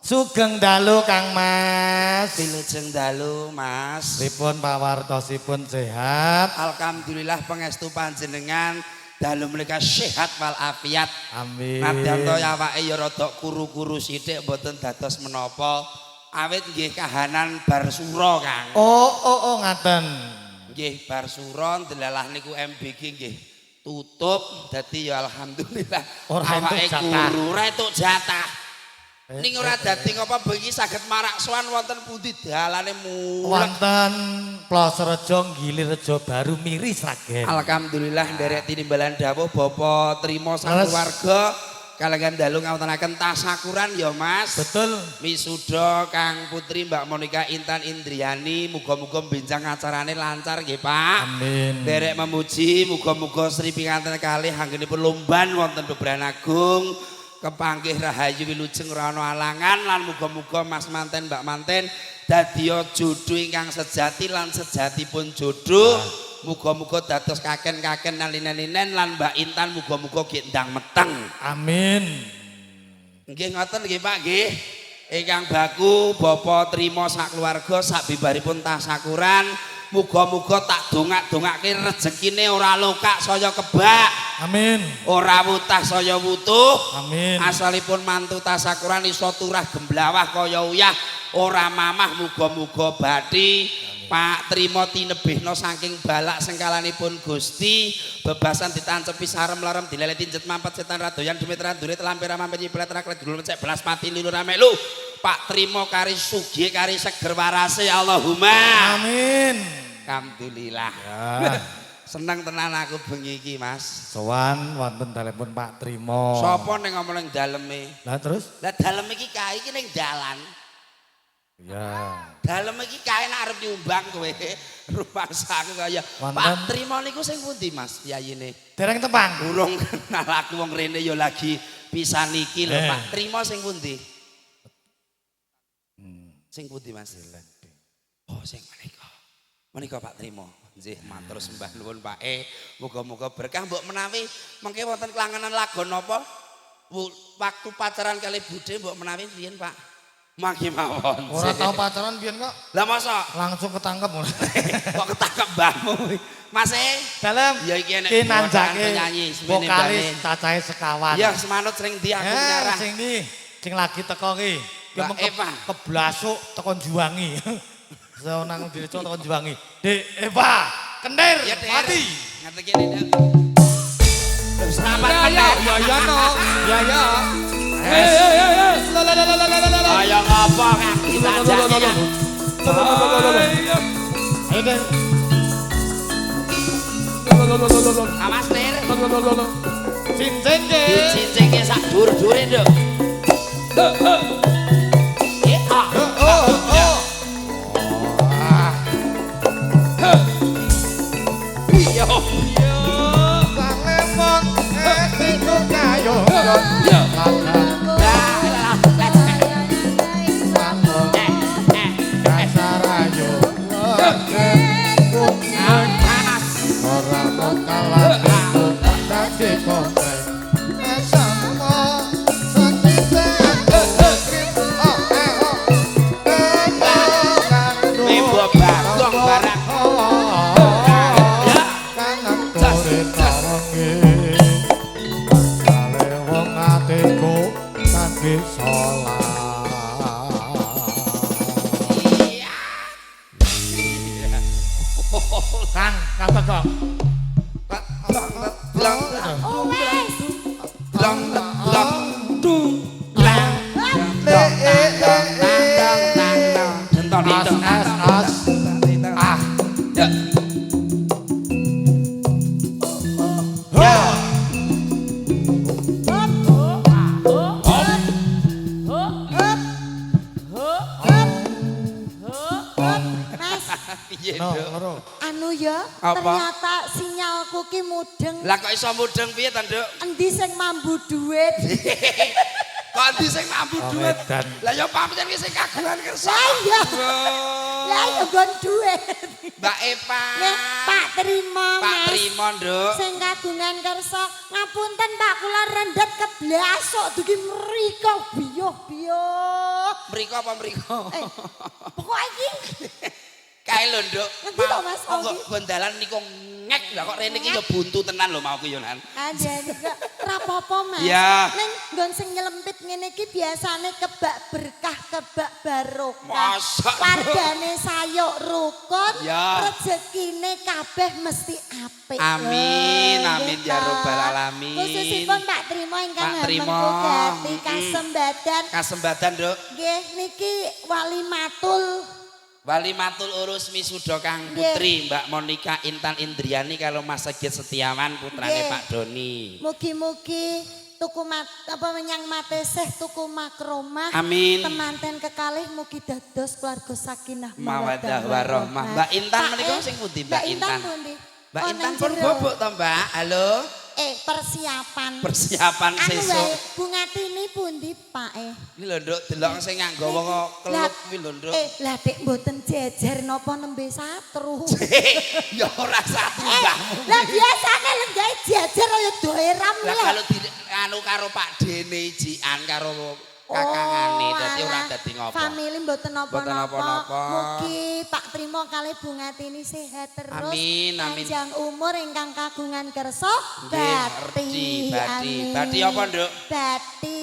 Sugeng dalu Kang Mas. Wilujeng dalu Mas. Pripun pawartosipun sehat? Alhamdulillah pangestu panjenengan dalu menika sehat wal afiat. Amin. Nadyan to awake ya rada kuru-kuru sithik mboten dados menapa. Awit nggih kahanan bar sura Kang. Oh ngaten. Nggih bar sura delalah niku MBG nggih tutup dadi ya alhamdulillah ora awake jatah. kuru ora entuk jatah. Ning ora dadi ngapa bengi saged marak sowan wonten pundi dalane mulek. Wonten Plosorejo Gilirejo Baru Miris Ragen. Alhamdulillah nderek tinimbalan dawuh Bapak trima sakeluarga kaliyan dalu ngawontenaken tasakuran ya Mas. Betul. Misuda Kang Putri Mbak Monika Intan Indriani muga-muga benjang acarane lancar nggih Pak. Amin. Nderek memuji muga-muga Sri pinganten kalih anggenipun lomban wonten Bebrayan Agung. Kepanggih rahayu wilujeng ora ana alangan lan muga-muga Mas manten Mbak manten dadiya jodoh ingkang sejati lan sejatipun jodoh. Muga-muga dados kaken-kaken linen-linen lan Mbak Intan muga-muga nggih ndang meteng. Amin. Nggih ngoten nggih Pak nggih. Ingkang baku Bapak trima sak keluarga sak bibaripun tasakuran. Muga-muga tak dongak-dongake rezekine ora lokak saya kebak. Amin. Ora wutah saya wutuh. Amin. Asalipun mantu tasakuran iso turah gemblawah kaya uyah. Ora mamah muga-muga bathi. Pak trima tinebihna saking balak sengkalanipun Gusti. Bebasan ditancepi sarem larem dileleti jet mampet setan radoyan dumitran durit lampir mampet nyiplet raklet dulur cek belas mati lilu ramelu. Pak trima kari sugih kari seger warase Allahumma. Amin. Alhamdulillah. Ya. Seneng tenan aku bengi iki Mas. Sowan wonten telepon Pak Trimo. Sapa ning ngomong ning daleme? Lah terus? Lah dalem iki kae iki ning dalan. Ya. Dalem iki kae nek arep nyumbang kowe. Rumasaku kaya Pak Trimo niku sing pundi Mas yayine? Dereng tepang. Durung kenal aku wong rene ya lagi pisan iki lho Pak Trimo sing pundi? Sing pundi Mas? Oh sing menika. Menika Pak Trimo. Nggih matur sembah nuwun Pak muga-muga berkah mbok menawi mengke wonten kelangenan lagon napa waktu pacaran kali Bude mbok menawi riyen Pak. Mangke mawon. Ora tau pacaran biyen kok. Lah masa Langsung ketangkep. kok ketangkep mbahmu. Mas Dalem. ya iki enek nanjake penyanyi vokalis cacahe sekawan. Ya semanut sering ndi aku nyarah. Sing ndi? Sing lagi teko ki. Mbak Eva. Keblasuk teko Juwangi. Saya nang Direco teko Juwangi. Dek Eva, kendir mati. Ngerti kene Dek. Selamat kendir. Ya no. Ya. Ayo ngapa kan ditanjake kan. Ayo Dek. Awas Lir. Cincin ke. Dicincingke sak dur-dure nduk. Yo. Salemon siku kayo. Yo. Kasarayo. Orang kalah itu dadi konten. Sama setise Mebo bagong barang. kanan kore tawangi. Kale wong atiku tangi salah. Kang Bagong. Lang Oh wes. lang lang dung lang dang dang dang dang dang dang dentoni As dong as ah ya ya Mas, piye no Nduk? loro. anu ya, Apa? ternyata sinyalku ki mudeng. Lah kok iso mudeng piye ta Nduk? Endi sing mambu duit? Kok ndi sing mampu Oh, duit? edan. Lah ya pancen ki sing kagungan kersa. Lah iya. Oh. Lah ya nggon duit. Mbak Eva. Nek Pak Trimo, Pak Mas. Trimo Nduk. Sing kagungan kersa, ngapunten Pak kula rendet keblasok dugi mriko biyuh-biyuh. Mriko apa mriko? Pokok iki Kae lho Nduk. Ngerti to, Mas, Monggo Ogi? gondalan niku ngek lah kok rene iki ya buntu tenan lho mau ku yo nan. Anjani kok rapopo Mas. Iya. Ning nggon sing nyelempit ngene iki biasane kebak berkah, kebak barokah. Masa? Wargane sayuk rukun, Ya. rezekine kabeh mesti apik. Amin, Lho, amin nggih ya ta. Rabbal alamin. Khususipun Pak Trimo ingkang Pak Trimo, mengkugati mm-mm. kasembatan. Kasembatan Nduk. Nggih niki wali matul. Wali matul urus misuda Kang Putri Mbak Monika Intan Indriani kalau Mas Sigit Setiawan putrane Nggih. Pak Doni. Mugi-mugi tuku apa menyang mateseh tuku makromah. Amin. Temanten kekalih mugi dados keluarga sakinah Mawaddah warahmah. Mbak Intan menika sing pundi Mbak Intan? pundi? Mbak Oh, Intan nang pun jero. bobok to Mbak. Halo. Persiapan. Persiapan Anu sesuk. wae bunga tini pundi Pak Iki lho Nduk delok sing nganggo kok kelut kuwi lho Nduk. Lah dek mboten jejer napa nembe satru. Ya ora satu mbahmu. Lah biasane lenggae jejer kaya doeram Lah lho. kalau anu karo Pak Dene jian karo kakangane dadi ora alah, dadi ngopo. Famili mboten Mboten napa-napa. napa-napa. Mugi Pak Trimo kalih Bungatini sehat terus. Amin, amin. Panjang umur ingkang kagungan kersa Nggih, bati. bati. Amin. Bati apa, Nduk? Bati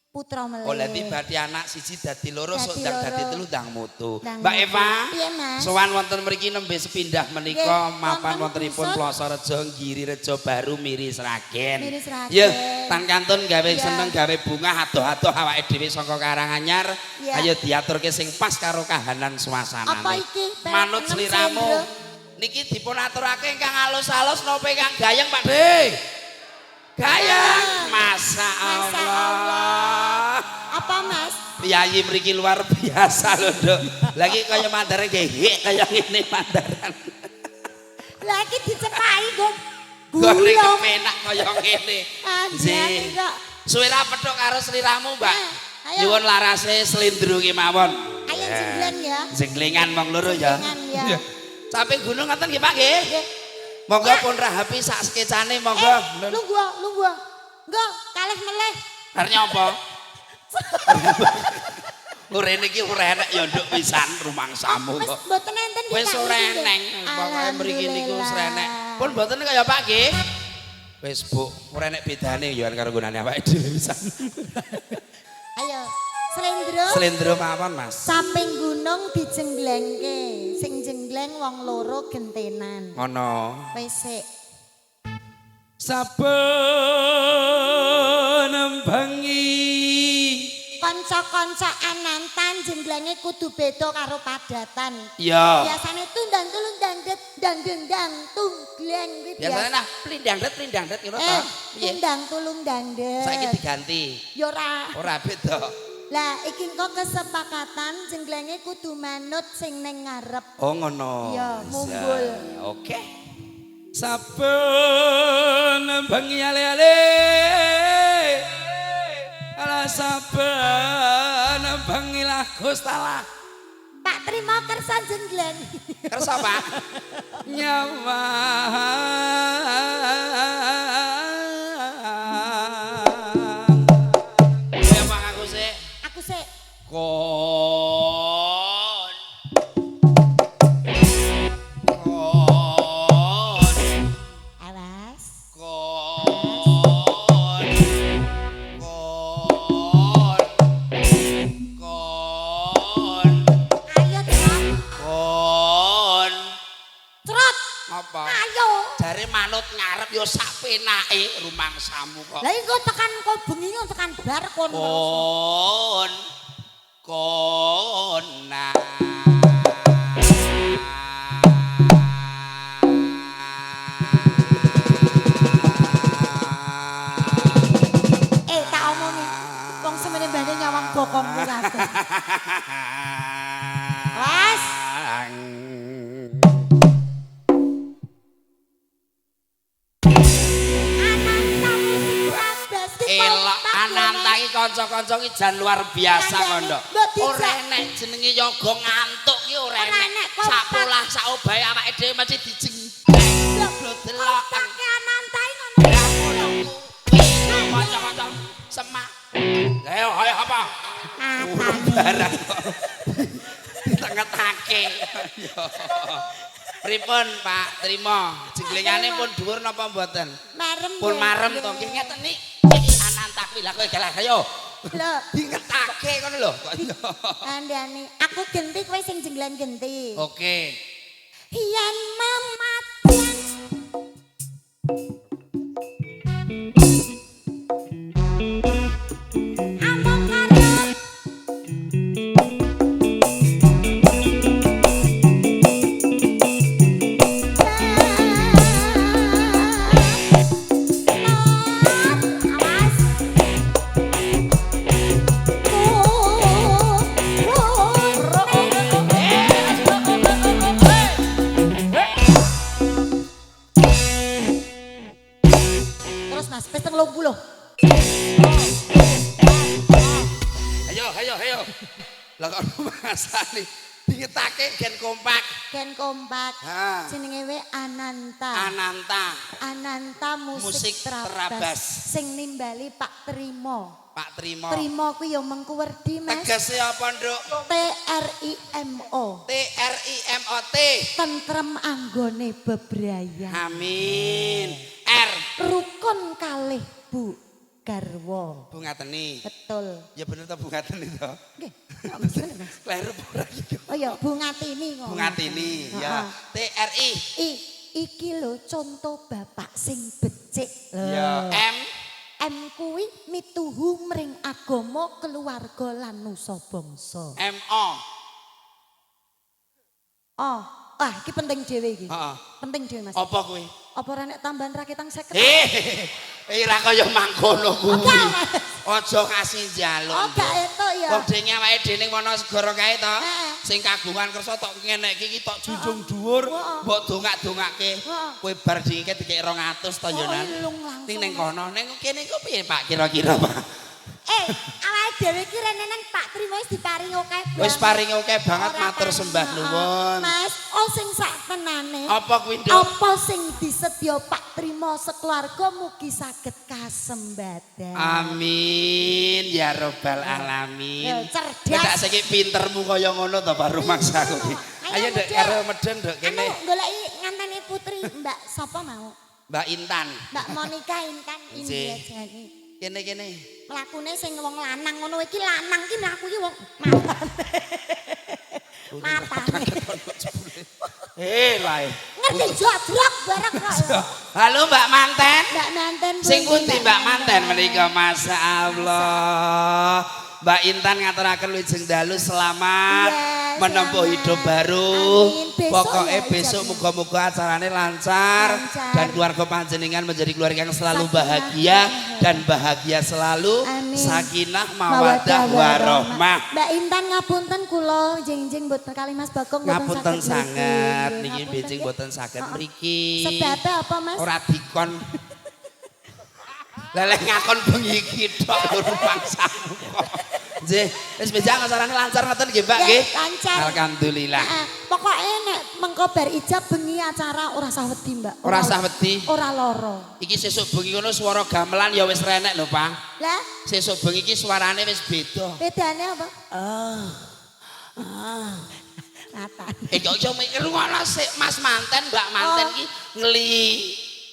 putra melih. Oh dadi bati anak siji dadi loro sok Dadi ndang dadi loro. telu ndang mutu. Ndang Mbak mutu. Eva. Piye, Mas? Sowan wonten mriki nembe sepindah menika Nggih, mapan wonten wontenipun Dusun. Ploso Rejo Giri Rejo Baru Miri Sragen. Miri Sragen. Ya, tan kantun gawe Iya. seneng gawe bunga adoh-adoh awake dhewe saka Karanganyar. Iya. Ayo diaturke sing pas karo kahanan suasanane. Apa iki? Manut Enam sliramu. sendro. Niki dipun aturake ingkang alus-alus napa ingkang gayeng, Pak De? Gayeng. Masya Allah. Apa Mas? Piyayi mriki luar biasa lho, Nduk. Lagi kaya mandaran gehek kaya ngene mandaran. Lagi dicepai kok. Gone Gulung. kepenak kaya ngene. Anjani kok. Suwe ra petuk karo sliramu, Mbak. Ayo. Nyuwun larase slendro ki mawon. Ayo jenglen ya. Jenglengan mong loro ya. Jenglengan ya. Iya. Samping gunung ngoten nggih, Pak nggih. Nggih. Monggo pun rahapi sak skecane monggo. Lungguh. Enggak, kalih meleh. Arep nyapa? Urene iki ora enek ya nduk pisan rumangsamu Wis kok. mboten enten nggih, Wis Pak, ora nggih. eneng, pokoke mriki niku wis ora enek. Alhamdulillah. Pun mboten kaya Pak nggih. Wis Bu, ora enek bedane ya karo gunane awake dhewe pisan. Ayo, slendro. Slendro mawon, Mas. Samping gunung dijenglengke. Sing jengleng wong loro gentenan. Ngono. Wis sik. Saben bengi Kanca kanca-kanca Anantan jenglenge kudu beda karo padatan. Iya. Biasane tundang tulung dangdet dang tunggleng kuwi Biasane nah plindang-det ngono to. Piye? Tundang tulung dangdet. Saiki diganti. Ya ora. Ora beda. Lah iki kok kesepakatan jenglenge kudu manut sing ning ngarep. Oh ngono. Iya, mumbul. Oke. Saben bengi ale-ale ala saben bengi lah Gustalah. Pak Trima kersa jenggleng. Kersa Pak. Nyawa ya Pak aku sih. Aku sik. Kon Awas. Kon Ayo Trot. Kon Trot. apa? Ayo. Jare manut ngarep yo sak penake rumangsamu kok. Lah iku tekan kok bengi tekan bar kon. Kon nah. Tak omongi. Wong semene mbane nyawang bokongku kabeh. Wes. Elok Ananta iki kanca-kanca iki jan luar biasa kondo. Ora enek jenenge yoga ngantuk ki ora enek. Sapolah sak obahe awake dhewe mesti dijeng. Lho delok Pake Ananta iki ngono. Kanca-kanca semak. Ayo apa? Barang kok. Tengetake. Pripun Pak Trima? Jenglengane pun dhuwur napa mboten? Marem. Pun marem to. Ki ngeten iki Ananta kuwi lha kowe galah ayo. Lho, Dingetake ngono lho. andane aku genti kowe sing jenglan genti. Oke. Yen mamaten among karep terus Mas, wis 30. Ayo. Lah kok masane dingetake gen kompak. Ken kompak. Ha. Jenenge we Ananta. Ananta musik, Musik terabas. Sing nimbali Pak Trima. Pak Trima. Trima kuwi ya mengku werdi Mas. Tegese apa, Nduk? TRIMO. TRIMOT. Tentrem anggone bebrayan. Amin. R. Rukun kalih Bu Garwa. Bu ngateni. Betul. Ya bener to Bu ngateni to. Nggih. Kok mesti bener, Mas? Kleru ora iki. Oh ya Bu Ngatini kok. Bu ngateni ya. TRI. Iki lho contoh bapak sing becik. Ya. M. M kuwi mituhu mring agama keluarga lan nusa bangsa. MO. Oh, iki penting dhewe iki. Heeh. Penting dhewe Mas. Apa kuwi? Apa ora nek tambahan rakitang 50? Ora kaya mangkono kuwi. Oke. Aja kasih njaluk. Oh, gak etuk ya. Wong dene awake dhewe ning Wonosegoro kae to. Heeh. Sing kagungan kersa tok ngenekke iki tok junjung dhuwur, mbok dongak-dongake. Kowe bar dingke dikek 200 to yo nan. Ning ning kono, ning kene iku piye Pak kira-kira Pak? Awake dhewe iki rene nang Pak Trima wis diparingi akeh banget. Wis paring akeh banget matur sembah nuwun. Mas, sing sak tenane. Apa kuwi, Nduk? Apa sing disedya Pak Trima sekeluarga mugi saged kasembadan. Amin ya robbal alamin. Yo, cerdas. Nek saiki pintermu kaya ngono to Pak rumangsaku iki. Ayo Nduk karo medhen Nduk kene. Anu goleki nganteni putri Mbak sapa mau? Mbak Intan. Mbak Monica Intan Nggih. India Jani. Kene. Mlakune sing wong lanang ngono iki lanang iki mlaku iki wong matane. Lae. Ngerti jodrok bareng kok. Ya. Halo Mbak Manten. Mbak Manten Sing pundi Mbak Manten menika masyaallah. Mbak Intan ngaturaken wilujeng dalu selamat Iya, menempuh selamat. hidup baru. Amin. Besok Pokoknya ya, besok ijabnya. muga-muga acarane lancar Lancar. dan keluarga panjenengan menjadi keluarga yang selalu Sakinah. bahagia dan bahagia selalu. Amin. Sakinah mawaddah warahmah. Mbak Intan ngapunten kula jengjing mboten kali Mas Bagong mboten Ngapunten saged sangat mriki. niki Ngapunten, benjing nggih. boten saged Heeh. mriki. Sebabnya apa Mas? Ora dikon. Leleh ngakon bengi iki tok lho rumangsamu kok. Nggih, wis benjang acarane lancar ngoten nggih, Mbak nggih. Lancar. Alhamdulillah. Heeh. Pokoknya nek mengko bar ijab bengi acara ora usah wedi, Mbak. Ora usah wedi. Ora lara. Iki sesuk bengi ngono swara gamelan ya wis renek lho, Pak. Lah, Sesuk bengi iki suarane wis beda. bedane apa? Ngatan. Kok iso mikir ngono sik Mas Manten, Mbak Manten iki ngeli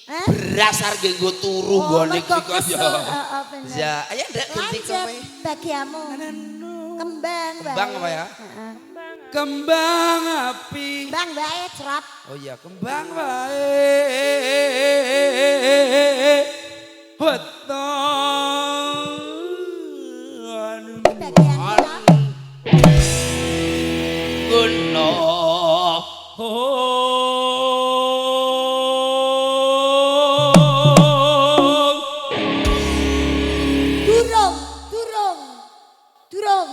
beras arep nggo turu nggone iki kok ya. Heeh, bener. Ya, ayo ndak ganti Lanjut kowe. bagiamu. Kembang, Mbak. Kembang apa ya? Heeh. Kembang api. Kembang bae cerot. Oh iya, kembang wae. Weton. Bagian kita. Guno. Durung, durung. Durung.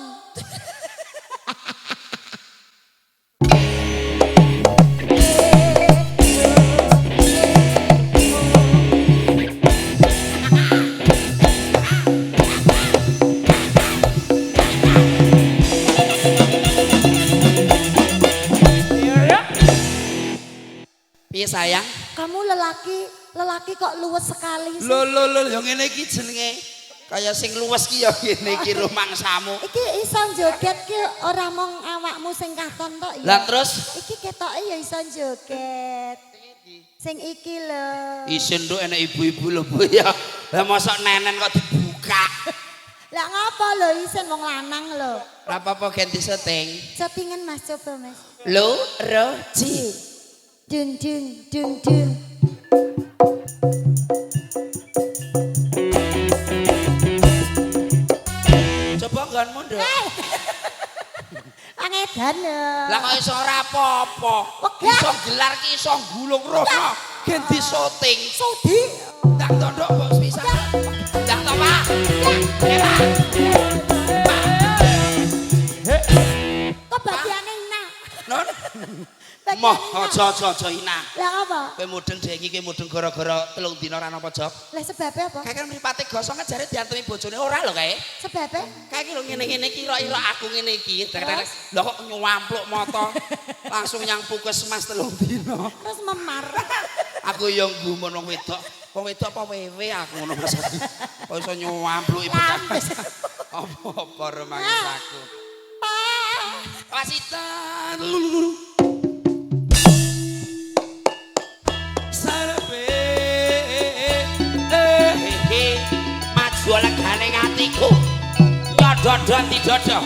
Piye sayang? Kamu lelaki kok luwes sekali sih. Lho yang ngene iki jenenge kaya sing luwes ki ya ngene iki rumangsamu. Iki iso joget ki ora mung awakmu sing katon tok ya. Lah terus Iki ketoke ya iso joget. Sing iki lho. isin nduk enek ibu-ibu lho Bu ya. Lah mosok nenen kok dibuka. Lah ngapa lho isin wong lanang lho. Ora apa-apa ganti setting. Settingan Mas coba Mas. Lo ro ji. Dung dung dung dung. Coba nggonmu nduk. Angedan lho. Lah kok iso ora apa-apa. Wegah. Iso gelar ki iso gulung rono. Ganti syuting. Sudi. Ndak tondok kok pisan. Ndak to, Pak. Eh, Pak. Kok bagiane ina? Non. Bagiane Moh ina. aja ina. Lah apa? Kowe mudeng dengi ki mudeng gara-gara 3 dina ora napa jog. Lah sebabnya apa? Kae kan mripate gosong kan jare diantemi bojone ora lho kae. Sebabnya? Kae ki lho ngene-ngene iki ira-ira aku ngene iki. Lho kok nyuwampluk moto. Langsung nyang puskesmas 3 dina. Terus memar. Aku yo nggumun wong wedok. Wong wedok apa wewe aku ngono Mas. Kok iso nyuwampluk ibu Lampes. Apa remangis aku. Wasitan. Sarepe maju legane atiku. Nyododon didodo.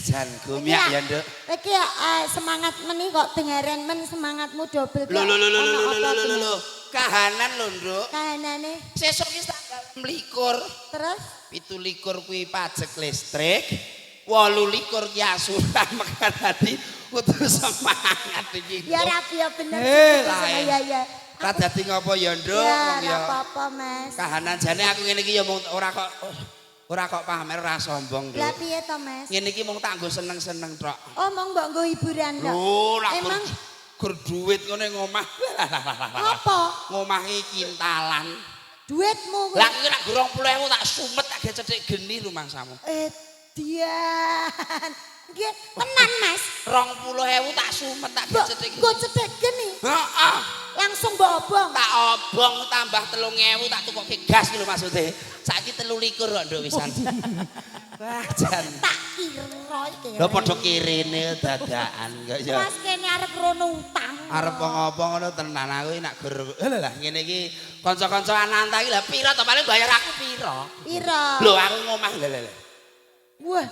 Jan gumiak ya, Nduk. Iki semangat meni kok dengaren men semangatmu double. Lho. Kahanan lho, Nduk. Kahanane. Sesuk iki tanggal 24. Terus 17 kuwi pajak listrik. 28 ki asuran mekan hati kudu semangat iki. ya rapi ya bener. lain. Ya. Ra dadi ngopo ya, Nduk? Ya Wong ora apa-apa, Mas. kahanan jane aku ngene iki ya mung ora kok pamer ora sombong, Lah Nduk. piye to, Mas? Ngene iki mung tak nggo seneng-seneng tok. Oh, mong mbok nggo hiburan tok. Lho, lak Emang gur duit ngene ngomah. apa? Ngomah iki kintalan. Duitmu. Lah aku nek 20.000 tak sumet tak ge cedhik geni rumangsamu. Dian. Nggih, tenan Mas. 20.000 tak sumet tak ge cedhik. Nggo cedhek geni. Heeh. Langsung mbok obong. Tak obong tambah 3.000 tak tukokke gas iki lho maksude. Saiki 23 kok nduk wisan. Wah, jan. Tak kira iki. Lho padha kirene dadakan kok ya. Mas kene arep rono utang. Arep ngopo ngono tenan aku nak gur. Lah ngene iki kanca-kanca ananta iki lha pira to paling bayar aku pira? Pira? Lho aku ngomah lho. Wah,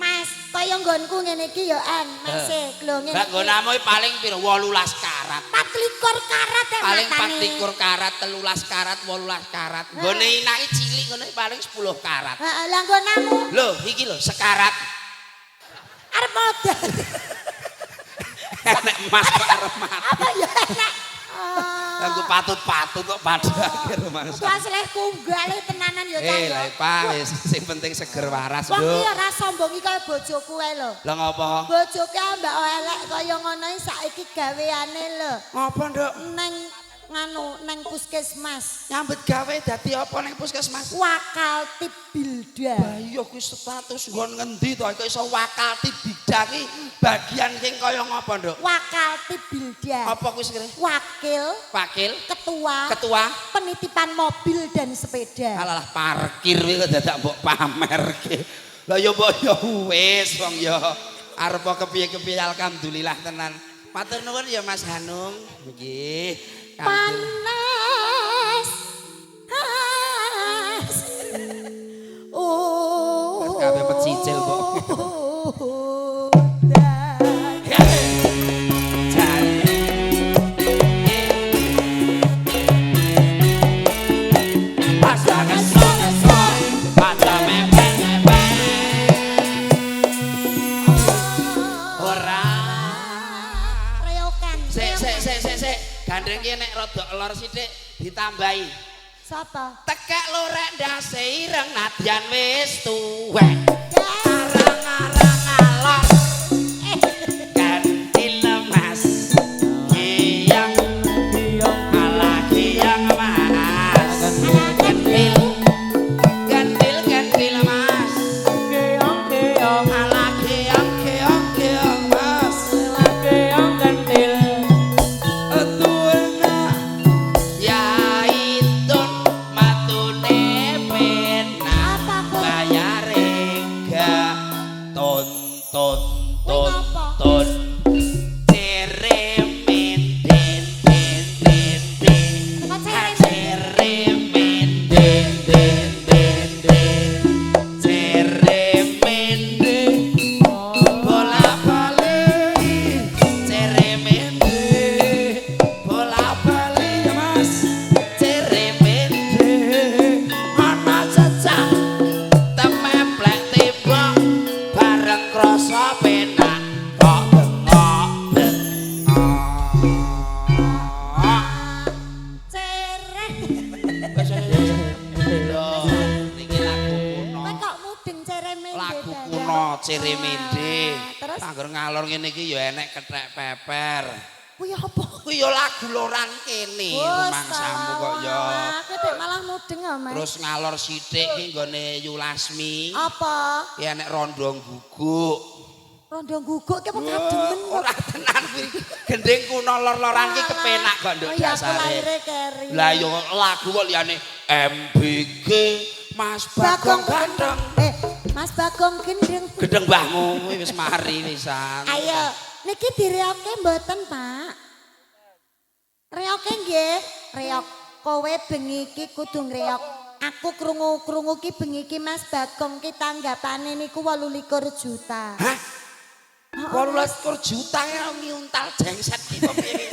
Mas, kaya nggonku ngene iki ya an, Mas lho ngene. Lah nggonamu paling pira 18 karat. 24 karat ya Paling matane. 24 karat, 13 karat, 18 karat. Nggone inake cilik ngono paling 10 karat. Heeh, lah nggonamu Lho, iki lho sekarat. arep modal. Nek emas kok arep mati. Apa ya enak? Aku patut-patut kok padake rumangsa. Wah, seleh kunggale tenanan ya ta. Lah Pak, wis sing penting seger waras, Wong Nduk. iki ora sombongi kaya bojoku ae lho. Lah ngopo? Bojoku ambak elek kaya ngono iki saiki gaweane lho. Ngopo, Nduk? Neng puskesmas. Nyambet gawe dadi apa ning puskesmas? Wakal tip bilda. Ayo kuwi status nggon ngendi to kok iso wakal bidang iki bagian sing kaya ngapa, Nduk? Wakal tip bilda. Apa kuwi sing Wakil, ketua, penitipan mobil dan sepeda. Alah parkir kuwi kok dadak mbok pamerke. Lah ya mbok ya wis wong ya arep kepiye-kepiye alhamdulillah tenan. Matur nuwun ya Mas Hanung. Nggih. Panas. Oh. Kabeh pecicil kok. Gandeng ki nek rada elor sithik ditambahi. Sapa? Tekek lorek ndase ireng nadyan wis tuwek. Arang-arang alor. Ganti lemas. Kiyang ala kiyang mas. Gantil lemas. Kiyang ala kiyang mas. Gantil. Ceremende. Terus Angger ngalor ngene iki ya enek kethek peper. kuwi apa? Kuwi ya lagu loran kene rumangsamu kok ya. Aku dek malah mudeng ya, Mas. Terus ngalor sithik ki nggone Yulasmi. Apa? Ki enek rondo guguk. Rondo guguk ki apa kademen kok. Ora tenan kuwi. Gending kuno lor-loran ki kepenak kok nduk Oh iya, aku dasare. lahire keri. Lah yo lagu kok liyane MBG Mas Bagong Gandeng. Mas Bagong gendeng. Gedeng mbahmu kuwi wis mari wisan. Ayo, niki direoke mboten, Pak? Reoke nggih, reok. Kowe bengi iki kudu ngreok. Aku krungu-krungu ki bengi iki Mas Bagong ki tanggapane niku 28 juta. Hah? 28 juta ya ngiuntal jengset iki kok piye?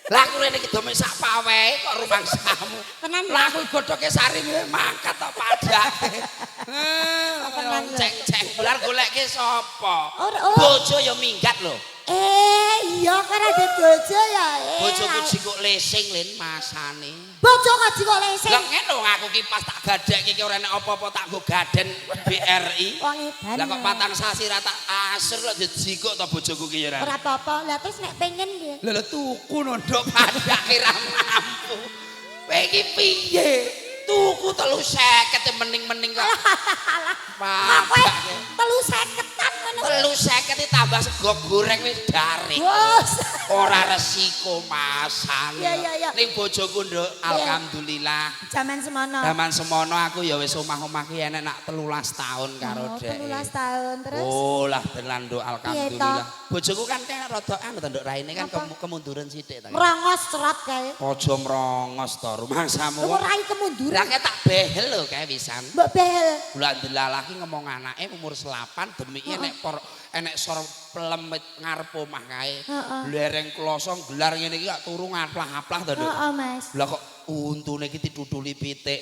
Lah aku rene iki do sak pawehe kok rumangsamu. Tenan. Lah aku godhoke sari mangkat tok padake. Tenan lho. Ceng-ceng bulan goleke sapa? Oh. Bojo ya minggat lho. Iya karena ada bojo ya. Bojoku jikuk lesing lin masane. Bojo kok jikuk lesing. Lah ngene lho aku ki pas tak gadekke ki ora enek apa-apa tak nggo gaden BRI. Wong edan. Lah kok patang sasi ra tak asur kok dijikuk to bojoku ki ya ora. Ora apa-apa. Lah terus nek pengen nggih. Lha tuku ndok padake ra mampu. Kowe iki piye? Tuku 350 mending-mending kok. Mak kowe 350-an ngono. 350 ditambah sego goreng wis daring. Bos. Ora resiko masan. Iya. Ning bojoku nduk alhamdulillah. Zaman semono. Zaman semono aku ya wis omah-omah ki enek nak 13 tahun karo dek. 13 tahun terus. Oh lah tenan nduk alhamdulillah. Bojoku kan kaya rada anu to nduk raine kan kemunduran sithik ta. Merongos cerot kae. Aja mrongos to rumangsamu. Ora kemunduran. Lah kayak tak behel lho kayak pisan. Mbok behel. Bulan delalah ki ngomong anake umur 8 demi enek sor pelemit ngarep omah kae. Lereng kloso gelar ngene iki gak turu ngaplah-aplah to, Nduk. Heeh, Mas. Lah kok untune iki ditutuli pitik.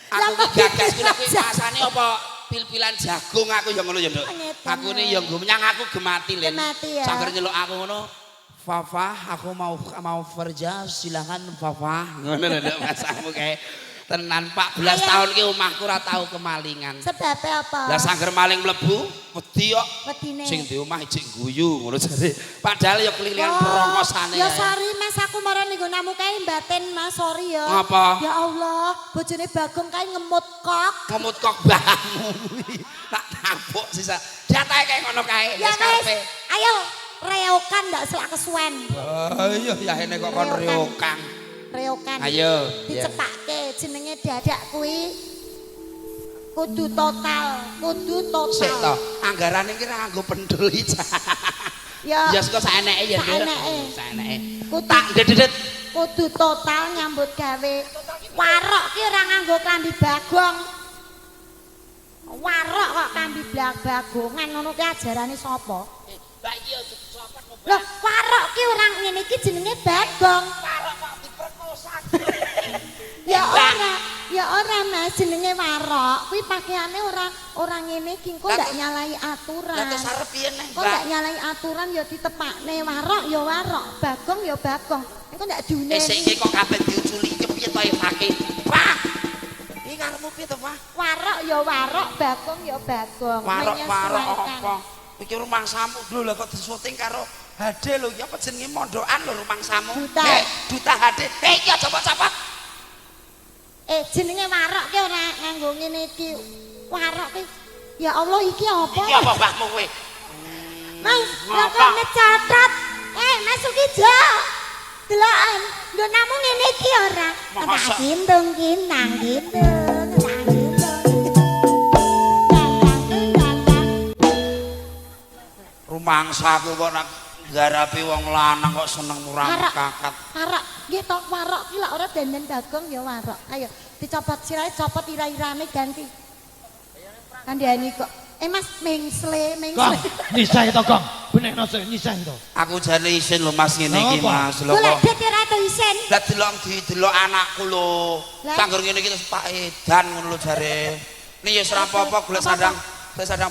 Aku ki gagas ki lha kuwi masane apa pil-pilan jagung aku ya ngono ya, Nduk. Aku ini ya nggo menyang aku gemati len. Sangger nyeluk aku ngono. Fafa, aku mau kerja, silakan Fafa. Ngono lho Nduk masamu kae. Tenan 14 tahun ki omahku ora tau kemalingan. Sebab apa? Lah sangger maling mlebu wedi kok. Wedine. Sing di omah ijik guyu ngono jare. Padahal ya kelingan brongosane. Ya sorry Mas, aku marani nggo namu kae batin Mas, sorry ya. Apa? Ya Allah, bojone Bagong kae ngemut kok. Ngemut kok mbahmu. Tak tabuk sisa. Jatahe kae ngono kae Ya wis wis. karepe. Ayo reokan ndak selak kesuwen. Iya ya ini kok kon reokan. Reokan. Ayo. Dicepakke jenenge dadak kuwi kudu total. Sik to, anggarane ki ra nganggo pendul iki. Ya. Ya saka saeneke ya, Nduk. Saeneke. Tak dedet. Kudu total nyambut gawe. Warok ki ora nganggo klambi Bagong. Warok kok klambi Bagongan ngono ki ajarane sapa? Lah iya sapa kok. Loh, warok ki ora ngene iki jenenge Bagong. Warok kok diperkosa. Ya ora Mas, jenenge warok. Kuwi pakaiane ora ngene iki kok ndak nyalahi aturan. Lah terus arep piye neh? Kok ndak nyalahi aturan ya ditepakne warok ya warok, Bagong ya Bagong. Engko ndak diuneni. Sik iki kok kabeh diuculi piye to Fake? Wah. Iki karepmu piye to, Pak? Warok ya warok, Bagong ya Bagong. Warok Menyesuaikan. apa? Iki rumangsamu lho lah kok disyuting karo HD lho, ya apa jenenge mondokan lho rumangsamu? Duta. Duta HD. Iki aja copot-copot. Jenenge warok ki ora nganggo ngene iki. Warok ki. Ya Allah iki apa? Iki apa mbahmu kowe? Mas, lha kok ngecatat. Mas Sukijo. Deloken, nggo namung ngene iki ora. Masa? Gintung kinang gintung. Rumangsaku kok nak garapi wong lanang kok seneng murah kakat. Warok, nggih to warok ki lak ora dandan Bagong ya warok. Ayo dicopot sirahe, copot ira-irane ganti. Kandhani kok. Mas mengsle. Gong, nisahe to, Gong. Benekno sik nisahe to. Aku jane isin lho Mas ngene iki Mas lho Golek kok. duit ora to isin. Lah delok anakku lho. Sangger ngene iki terus Pak Edan ngono lho jare. Nih ya ora apa-apa golek sandang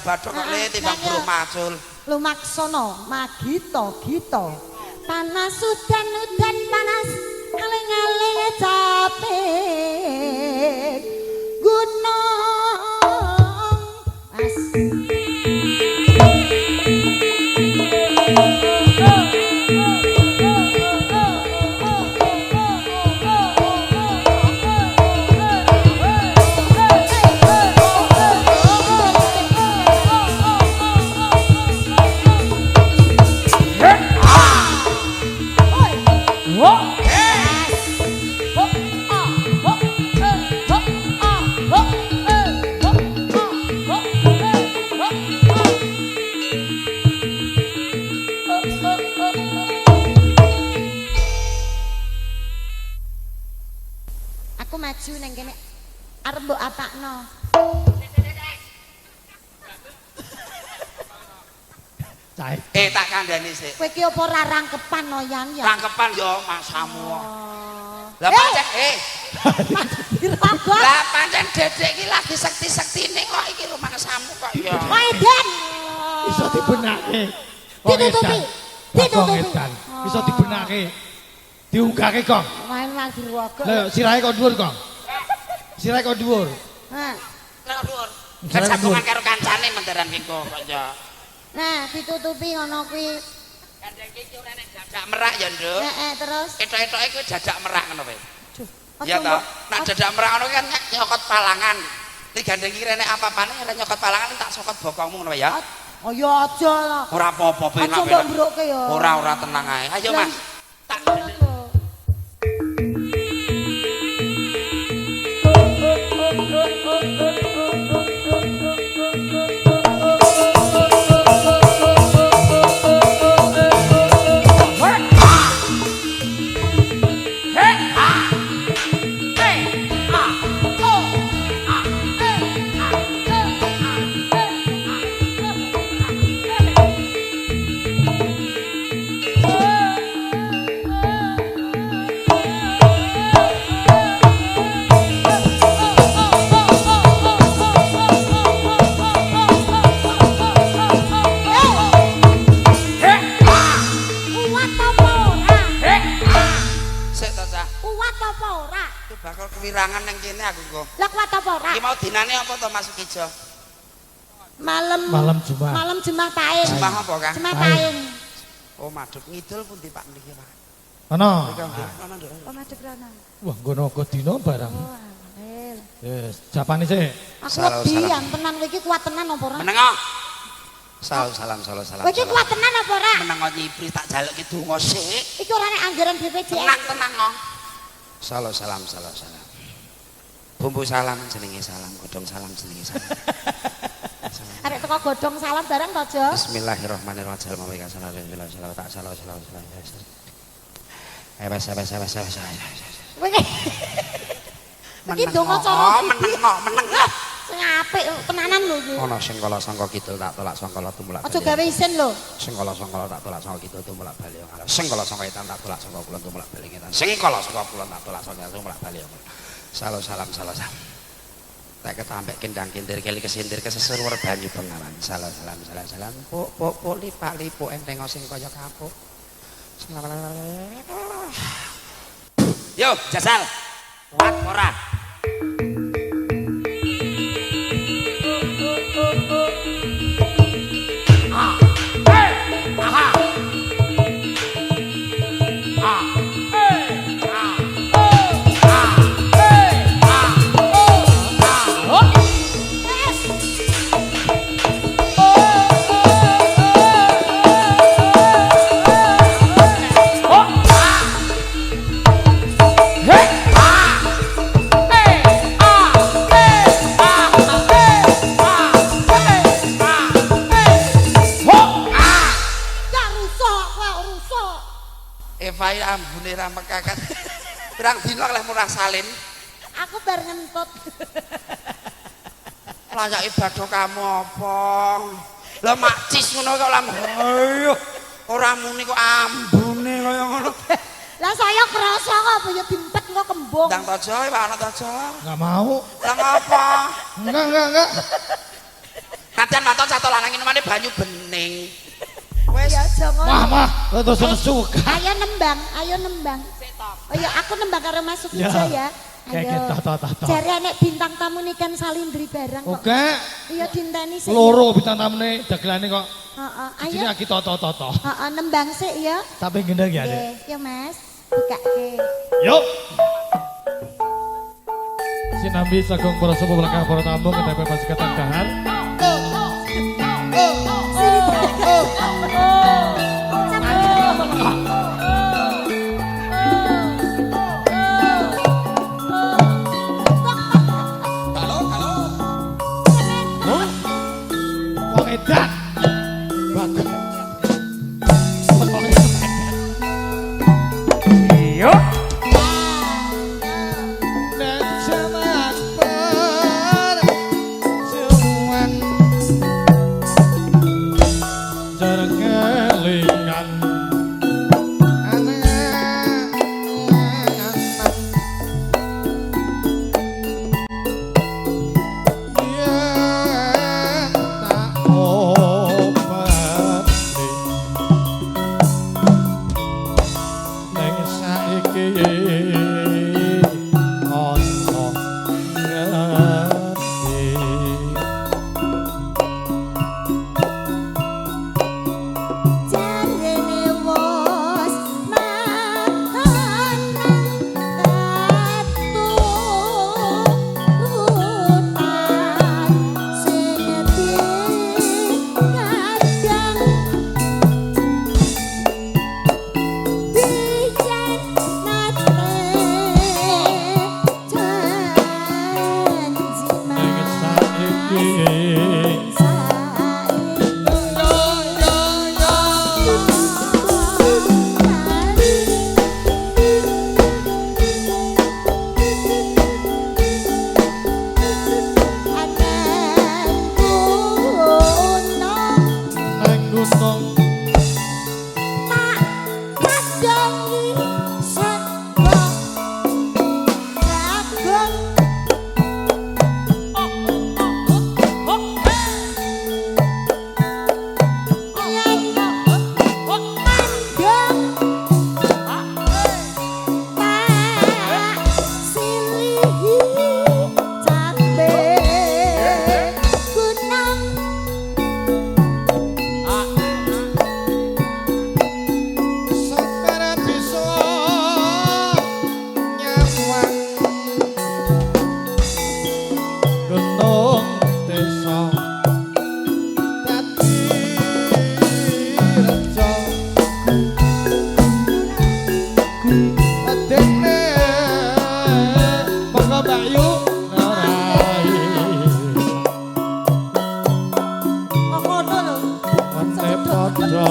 bathok kok le timbang burung macul. Lumaksono magito gito panas udan panas aling-aling capek gunung as aku maju neng kene arep mbok apakno. Cahe. Tak kandhani sik. Kowe ki apa ora rangkepan no Yan ya? Rangkepan yo masamu. Lah Eh! pancen Dirabot. lah pancen dedek iki lagi sekti-sektine kok iki rumangsamu kok ya. Kowe Edan. Iso dibenake. Ditutupi. Ditutupi. Iso dibenake. Diunggahke, Gong. Main lagi ruwego. Lah sirahe kok dhuwur, Gong. Sirahe kok dhuwur. Nah, Lah dhuwur. Kan sambungan karo kancane mendaran ki kok ya. nah ditutupi ngono kuwi. Kandhane iki ora nek jajak merah ya, Nduk. Terus Etok-etoke kuwi jajak merah ngono wae. Duh, Iya toh. Nak dadak merangono kan nyokot palangan. Digandengi rene apa-apane nek nyokot palangan tak sokot bokongmu ngono ya. Oh ya aja lah. Ora apa-apa penak. Aja mbok mbroke ya. Ora tenang ae. Ayo Mas. Tak bakal kewirangan nang kene aku kok. Lah kuat apa ora? Iki mau dinane apa to Mas Kijo? Malam Jumat. Malam Jumat Paing. Jumat apa, Kang? Jumat Paing. Oh, madhep ngidul pundi Pak niki, Pak? Ana. Ana nduk. Oh madhep rono. Wah, ngono kok dino barang. Oh, angel. Yes, japane sik. Aku wedi yang tenan kowe iki kuat tenan apa ora? Menengo. Salam. Kowe iki kuat tenan apa ora? Menengo nyipri tak jaluki donga sik. Iki ora nek anggaran BPJS. Tenang kok. Salam. Bumbu salam jenenge salam, godhong salam jenenge salam. Arek teko godhong salam bareng to, Jo? Bismillahirrahmanirrahim. Mawika salam tak salam. Wes. Kowe iki. Iki donga cara meneng. Sing apik tenanan lho iki. Ana sing kala sangka kidul tak tolak sangka tumulak. Aja gawe isin lho. Sing kala sangka tak tolak sangka kidul tumulak bali ngarep. Sing kala sangka etan tak tolak sangka kulon tumulak bali ngetan. Sing kala sangka kulon tak tolak sangka tumulak bali. Salam. Tak ketampek kendang kintir keli kesintir kesesuruer banyu bengawan. Salam. Pok lipak-lipuk enteng sing kaya kapuk. Yo, Jasal. Kuat ora? Evai ambune ra mekakat. Pirang dina oleh murah salin. Aku bar ngentut. Layake badhe kamu apa? Lah makcis ngono kok lan. Ayo. Ora muni kok ambune kaya ngono. Lah saya krasa kok apa ya dimpet kok kembung. Ndang tojo wae ana tojo. Enggak mau. Lah ngapa? Enggak. Katian maton satu lanang minumane banyu bening. Wes. Ya jangan. Mah, terus suka. Ayo nembang. Oh ya aku nembang karo Mas Sukijo ya. Ayo. Jare nek bintang tamu nih kan salindri barang kok. Oke. Iya dinteni sik. Loro bintang tamune dagelane kok. Heeh. Sini Ayo. lagi toto. Heeh nembang sik ya. Sampai gendeng ya, Dek. Nggih, ya Mas. Bukake. Yuk. Sinambi sagung para sepuh belakang para tamu kedape pasukan dahar. Wong edan. Bagus. Yuk. Nek jaman per semua gunung tak kadangi saka jagung sakara bisa nyawang gunung desa dadi reja adene monggo bayu narai ante padha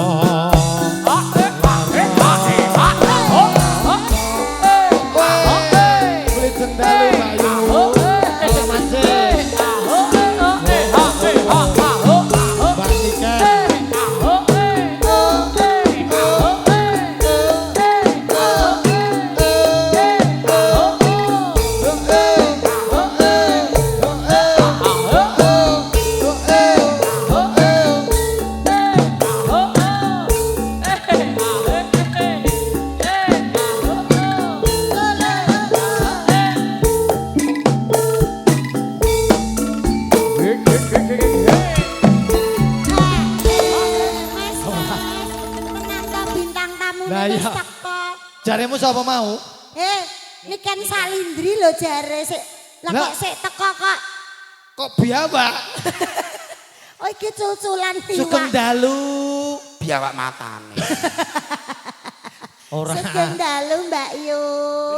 beli jendalu bayu Mbak Niken bintang tamu Lah, wis iya. teko. jaremu sapa mau? Niken Salindri lho jare sik. Lah Lah. kok sik teko kok. Kok biawak? Oh iki cuculan Sugeng piwak. dalu. Biawak matane. Ora. Sugeng dalu Mbak Yu.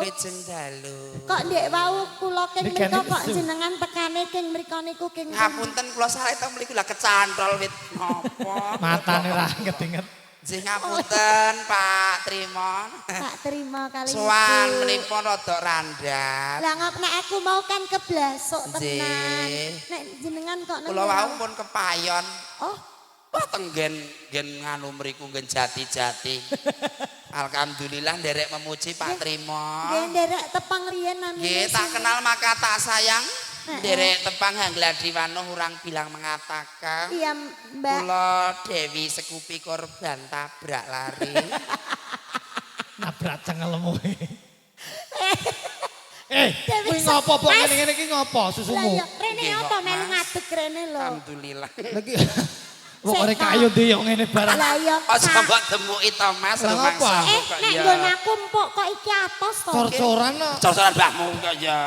Lujeng dalu. Kok ndek wau kula keng Niken mriko iki kok su. jenengan tekane keng mriko niku keng. Ngapunten kula salah to mriku lah kecantol wit napa. Matane ra inget-inget. Nggih ngapunten Pak Trimon. Tak terima kali Sowan itu. menipun rada randhap. Lah ngop nek aku mau kan keblasuk tenan. Nggih. Nek jenengan kok nang Kula wau pun kepayon. Oh, Wah tenggen nganu mriku nggen jati-jati. Alhamdulillah nderek memuji Pak Trimon. nggih nderek tepang riyen namine. Nggih, tak kenal maka tak sayang. Derek tepang Hangladiwano urang bilang mengatakan. Iya, Mbak. Kula Dewi Sekupi korban tabrak lari. Nabrak cengelmu. Dewi Kuwi ngopo pok Mas. ngene-ngene iki ngopo Lah susumu? iya, rene Nggih, apa kok, melu Mas. ngadeg rene lho. Alhamdulillah. Lagi pokoknya kayu ndi yo ngene barang. Lah iya. Aja mbok temuki to Mas Lah, rumangsa apa? kok Nek ya. nggon aku empuk kok iki atos to. Cor-coran no. Cocoran mbahmu kok ya.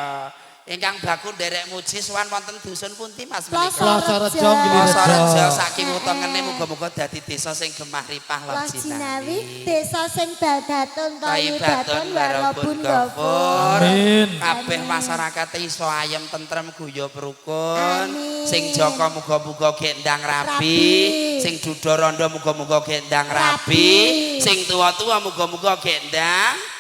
Ingkang baku nderek muji sowan wonten dusun pundi Mas menika? Plasa Rejo, Gili Plasa Rejo. Rejo saking utengene muga-muga dadi desa sing gemah ripah Lah lan Jinawi, jinawi. desa sing badatun Kayu kayu batun datun warobun warobun gofur. gofur. Amin. Kabeh masyarakat iso ayem tentrem guyub rukun. Amin. Sing Joko muga-muga gendang rabi, Rabi. sing Duda Randa muga-muga gendang rabi, Rabi. sing tuwa-tuwa muga-muga gendang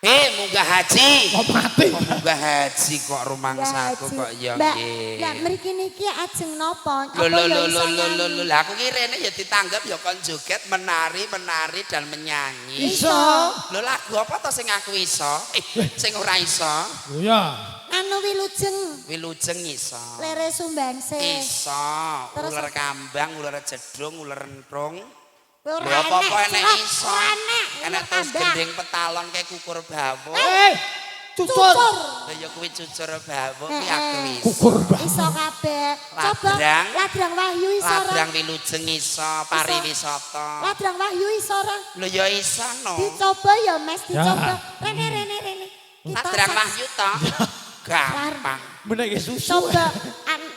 munggah haji. Kok mati? Munggah haji kok rumangsaku kok ya Mbak, nggih. lah mriki niki ajeng napa? Lho lho ya lho iso lho lho lho nyanyi? lho aku ki rene ya ditanggap ya kon joget menari dan menyanyi. Iso. Lho lagu apa to sing aku iso? Sing ora iso. Iya. Anu wilujeng, Wilujeng iso. lere sumbangse. Iso. Terus Ular kambang, ular jedung, ular entrung. Ora Lho apa-apa enek Cilok, iso. ora enek, Enek ular terus kambang. gending petalon kayak kukur bawo. Cucur. Lho ya kuwi cucur bawo ki aku iso. Kukur bang. Iso kabeh. Coba Ladrang. ladrang wahyu iso ora? Ladrang wilujeng iso, pariwisata. Ladrang wahyu iso ora? Lho ya iso no. Dicoba ya Mas, Ya. dicoba. Rene. Kita Ladrang sak- wahyu to. Gampang. Menek susu. Coba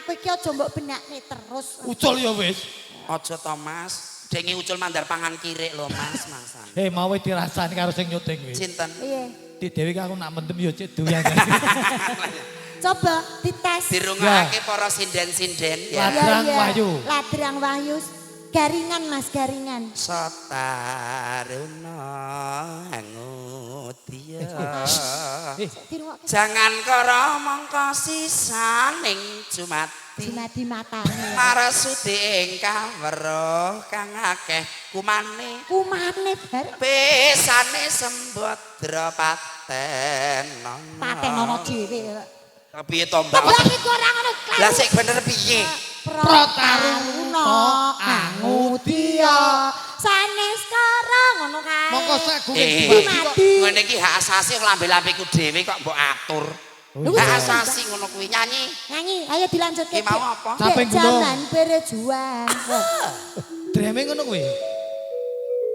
kowe iki aja mbok benakne terus. Ucul ya wis. Aja to Mas. Dengi ucul mandar pangan kirik lho Mas, Masan. Mau dirasani karo sing nyuting wis. Cinten. Iya. Di Dewi aku nak mendem yo cek doyan. Coba dites. Dirungokake para sinden-sinden ya. Ladrang Iya, iya. wahyu. Ladrang wahyu. Garingan Mas, garingan. Sotaruna ngutia. Dirungokke. Jangan karo mongko sisaning Jumat Jimadi matane. Marasuti ingkang weruh kang akeh kumane. Kumane bar. Pesane Sembadra paten. Paten ana dhewe. Piye to Mbak? Lah iki ora ngono. Lah sik bener piye? Protaruna Angutia sanes karo ngono kae. Mongko sagu Jimadi. Ngene iki hak asasi lambe-lambeku dhewe kok mbok atur. Hak asasi ngono kuwi nyanyi. Nyanyi, ayo dilanjutke. Ki mau apa? Caping gunung. Zaman berjuang. Dreme ngono kuwi.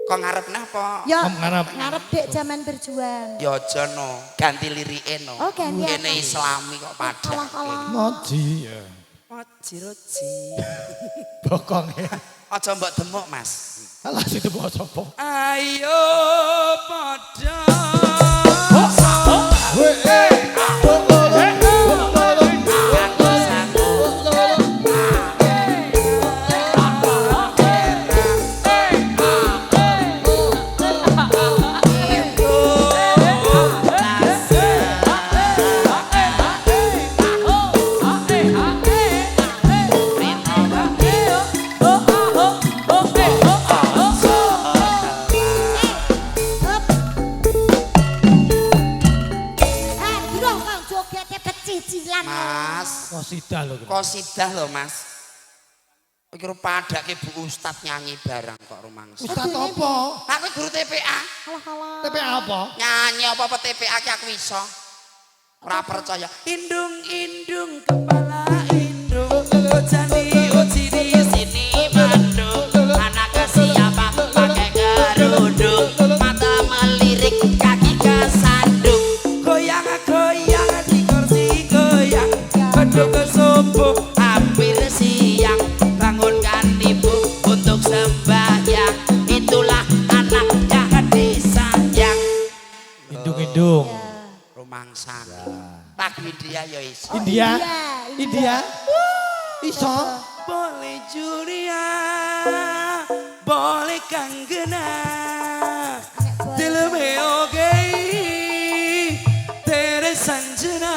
Kok ngarep napa? Ya, ngarep. ngarep dek zaman berjuang. Ya aja no, ganti lirike no. Oh, ganti apa? Kene islami kok padha. Alah-alah. Moji ya. Roji. Bokonge. Aja mbok demuk, Mas. Alah situ bawa sapa? Ayo padha. Mas, Kosidah lho. kosidah lho Mas. Iki padake Bu Ustad nyanyi barang kok rumangsa. Ustaz apa? Aku guru TPA. Alah-alah. TPA apa? Nyanyi apa-apa TPA ki aku iso. Ora percaya. Indung-indung kepala indung. Jani uji di sini mandung. Anak siapa pakai kerudung. Mata melirik kaki kesandung. Goyang-goyang di kursi goyang. Beduk kesubuh hampir siang. Bangunkan ibu untuk sembahyang. Itulah anak yang disayang. Indung-indung. Rumangsan. Tak India ya iso. India? India? Iso? Boleh Julia, boleh kanggena. Dil me ho gayi, tere sanjana.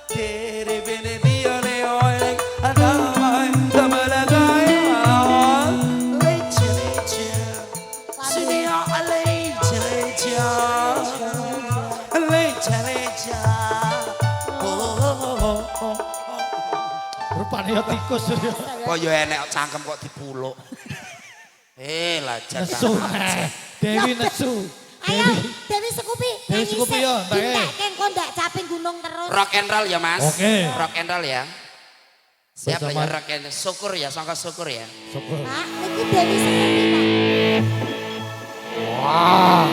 Tere bine diyo ne hoye, adamai, damala gaya. Leche leche, sunia leche leche. Lecha-lecha. Rupane ya tikus. Kok ya enek cangkem kok dipuluk. Lajar Nesu. Dewi nesu. Ayo, Dewi Sekupi. Dewi Sekupi ya, Mbak E. Dintekken kok ndak caping gunung terus. Rock and roll ya Mas. Oke. Rock and roll ya. Siap Bersama- ya rock and syukur ya, sangka syukur ya. Syukur. Pak, niki Dewi Sekupi, Pak. Wah.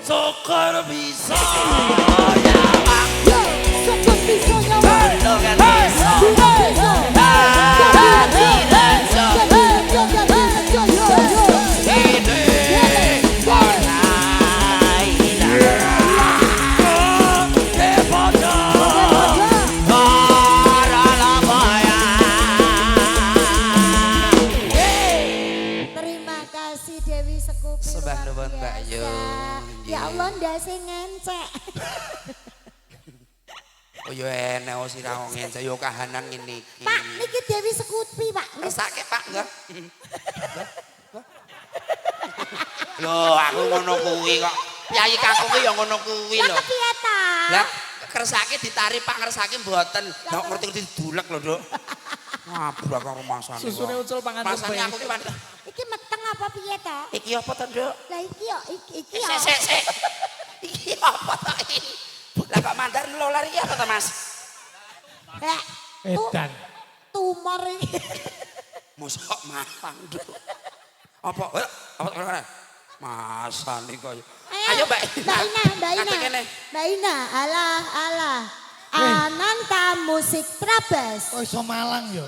Syukur bisa. Yo, syukur bisa ya, Pak. Dogan Hey, bisa. syukur bisa. Hati rejo. Ini warnai Depodo Baralabaya. Terima kasih Dewi Sekupi. Sembah luar nuwun, Mbak biasa. Yu. Ya Allah ndase ngencek. Oh ya enek wis ora ngene yo kahanan ngene iki. Pak, niki Dewi Sekupi, Pak. Kersake Pak enggak? Loh, aku ngono kuwi kok. Piyayi kakungku ya ngono kuwi Lah lho. kepiye ta? Lah kersake ditari Pak ngersake mboten. Lah ngerti didulek lho, Nduk. Ngabrak karo masane. Susune ucul pangan Masane tempe. aku ki pan- Iki meteng apa piye ta? iki apa to, Nduk? Lah iki yo iki yo. Sik. Iki apa to iki? Lah kok mandar lolar iki apa to, Mas? Lah, Edan. tumor iki. Mosok matang, Nduk. Apa? Apa? Masane kaya. Ayo, Mbak. Mbak Ina. Kate kene. Mbak Ina, alah. Ananta musik Trabas. Kok iso Malang ya?